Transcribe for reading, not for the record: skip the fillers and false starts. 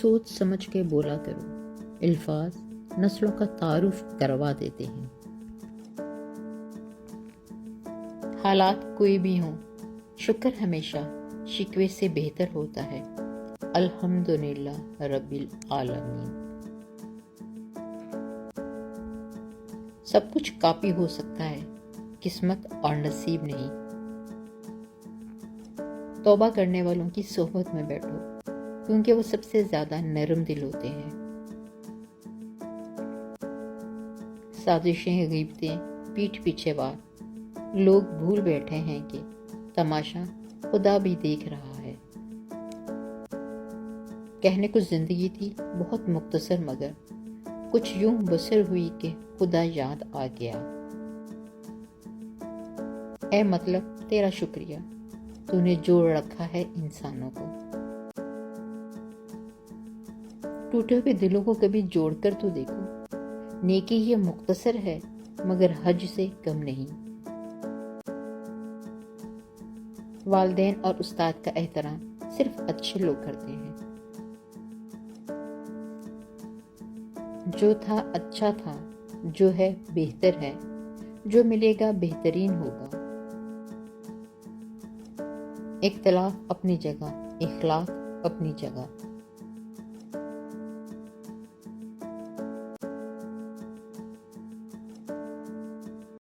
سوچ سمجھ کے بولا کرو، الفاظ نسلوں کا تعارف کروا دیتے ہیں۔ حالات کوئی بھی ہوں، شکر ہمیشہ شکوے سے بہتر ہوتا ہے۔ الحمدللہ رب العالمین۔ سب کچھ کاپی ہو سکتا ہے، قسمت اور نصیب نہیں۔ توبہ کرنے والوں کی صحبت میں بیٹھو، کیونکہ وہ سب سے زیادہ نرم دل ہوتے ہیں۔ سازشیں، غیبتیں، پیٹھ پیچھے وار، لوگ بھول بیٹھے ہیں کہ تماشا خدا بھی دیکھ رہا ہے۔ کہنے کو زندگی تھی بہت مختصر، مگر کچھ یوں بسر ہوئی کہ خدا یاد آ گیا۔ اے مطلب تیرا شکریہ، تو نے جوڑ رکھا ہے انسانوں کو۔ ٹوٹے ہوئے دلوں کو کبھی جوڑ کر تو دیکھو۔ نیکی یہ مختصر ہے، مگر حج سے کم نہیں۔ والدین اور استاد کا احترام صرف اچھے لوگ کرتے ہیں۔ جو تھا اچھا تھا، جو ہے بہتر ہے، جو ملے گا بہترین ہوگا۔ اختلاف اپنی جگہ، اخلاق اپنی جگہ۔